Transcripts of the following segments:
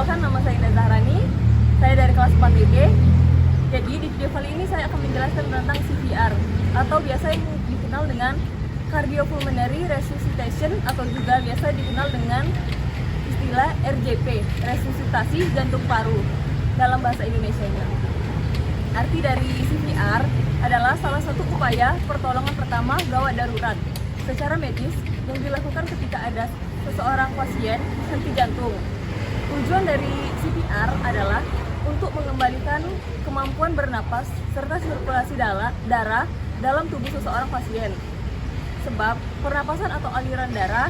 Perkenalkan, nama saya Indah Zahrani. Saya dari kelas 4 DD. Jadi di video kali ini saya akan menjelaskan tentang CPR atau biasa yang dikenal dengan Cardiopulmonary Resuscitation atau juga biasa dikenal dengan istilah RJP, resusitasi jantung paru dalam bahasa Indonesianya. Arti dari CPR adalah salah satu upaya pertolongan pertama gawat darurat secara medis yang dilakukan ketika ada seseorang pasien henti jantung. Tujuan dari CPR adalah untuk mengembalikan kemampuan bernapas serta sirkulasi darah dalam tubuh seseorang pasien. Sebab pernapasan atau aliran darah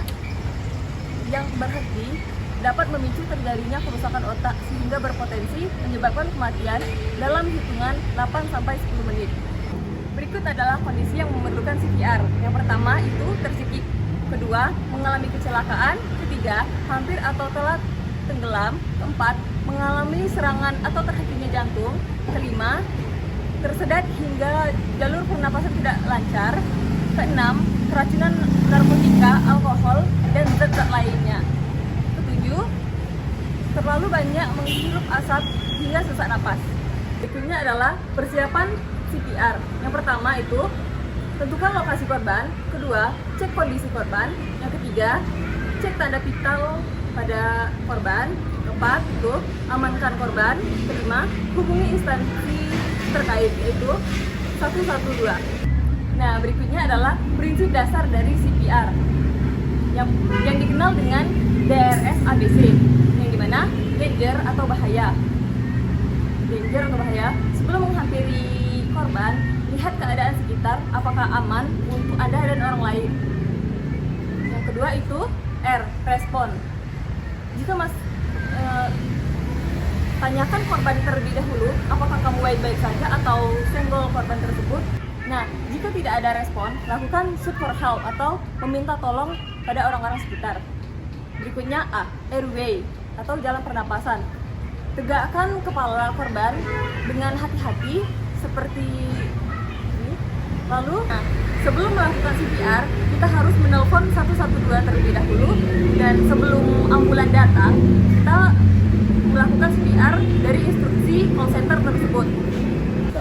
yang berhenti dapat memicu terjadinya kerusakan otak sehingga berpotensi menyebabkan kematian dalam hitungan 8-10 menit. Berikut adalah kondisi yang memerlukan CPR. Yang pertama itu tercekik, kedua mengalami kecelakaan, ketiga hampir atau telah tenggelam, keempat mengalami serangan atau terhentinya jantung, kelima tersedat hingga jalur pernapasan tidak lancar, keenam keracunan narkotika, alkohol, dan zat-zat lainnya, ketujuh terlalu banyak menghirup asap hingga sesak napas. Berikutnya adalah persiapan CPR. Yang pertama itu tentukan lokasi korban, kedua cek kondisi korban, yang ketiga cek tanda vital pada korban, keempat itu amankan korban, kelima hubungi instansi terkait yaitu 112. Nah, berikutnya adalah prinsip dasar dari CPR yang dikenal dengan DRS ABC, yang dimana danger atau bahaya. Danger atau bahaya, sebelum menghampiri korban, lihat keadaan sekitar apakah aman untuk Anda dan orang lain. Yang kedua itu R, respon. Jika tanyakan korban terlebih dahulu, apakah kamu baik-baik saja atau senggol korban tersebut. Nah, jika tidak ada respon, lakukan shoot for help atau meminta tolong pada orang-orang sekitar. Berikutnya A, airway atau jalan pernapasan. Tegakkan kepala korban dengan hati-hati seperti ini. Lalu, sebelum melakukan CPR, kita harus menelpon 112 terlebih dahulu, dan sebelum ambulan datang, kita melakukan CPR dari instruksi call center tersebut.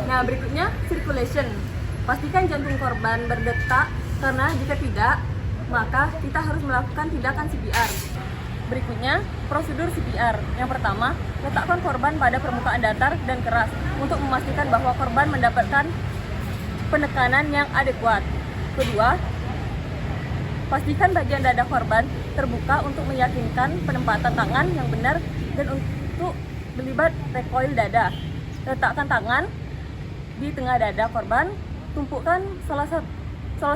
Nah, berikutnya circulation. Pastikan jantung korban berdetak, karena jika tidak, maka kita harus melakukan tindakan CPR. Berikutnya, prosedur CPR. Yang pertama, letakkan korban pada permukaan datar dan keras untuk memastikan bahwa korban mendapatkan penekanan yang adekuat. Kedua, pastikan bagian dada korban terbuka untuk meyakinkan penempatan tangan yang benar dan untuk melibat recoil dada. Letakkan tangan di tengah dada korban, tumpukan salah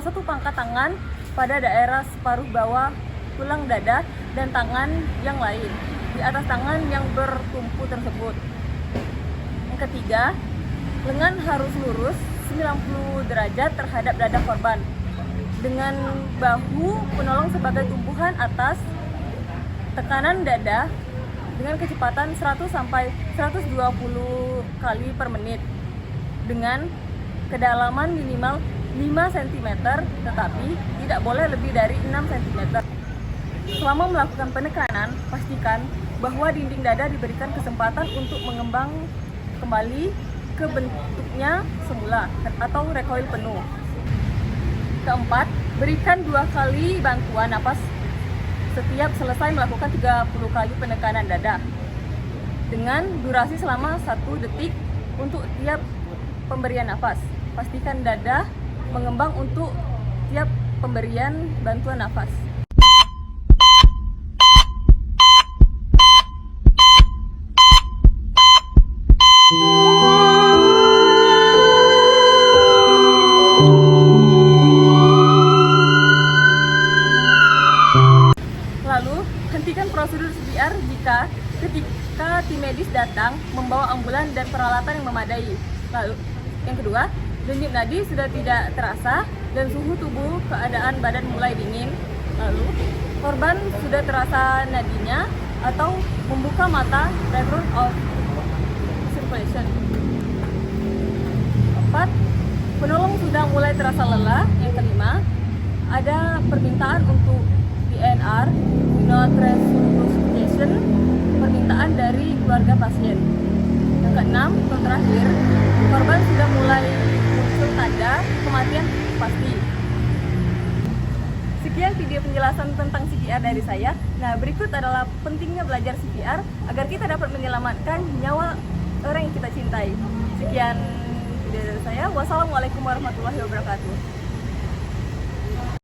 satu pangkat tangan pada daerah separuh bawah tulang dada dan tangan yang lain di atas tangan yang bertumpu tersebut. Yang ketiga, lengan harus lurus 90 derajat terhadap dada korban dengan bahu penolong sebagai tumpuan atas. Tekanan dada dengan kecepatan 100-120 kali per menit dengan kedalaman minimal 5 cm, tetapi tidak boleh lebih dari 6 cm. Selama melakukan penekanan, pastikan bahwa dinding dada diberikan kesempatan untuk mengembang kembali ke bentuknya semula atau recoil penuh. Keempat, berikan 2 kali bantuan napas setiap selesai melakukan 30 kali penekanan dada dengan durasi selama 1 detik untuk tiap pemberian nafas. Pastikan dada mengembang untuk tiap pemberian bantuan nafas. Lalu, hentikan prosedur CPR ketika tim medis datang membawa ambulan dan peralatan yang memadai. Lalu, yang kedua, denyut nadi sudah tidak terasa dan suhu tubuh keadaan badan mulai dingin. Lalu, korban sudah terasa nadinya atau membuka mata return of circulation. Keempat, penolong sudah mulai terasa lelah. Yang kelima, ada permintaan untuk DNR, do not resuscitation, permintaan dari keluarga pasien. Yang keenam, atau terakhir, korban sudah mulai muncul tanda kematian pasti. Sekian video penjelasan tentang CPR dari saya. Nah, berikut adalah pentingnya belajar CPR agar kita dapat menyelamatkan nyawa orang yang kita cintai. Sekian video dari saya. Wassalamualaikum warahmatullahi wabarakatuh.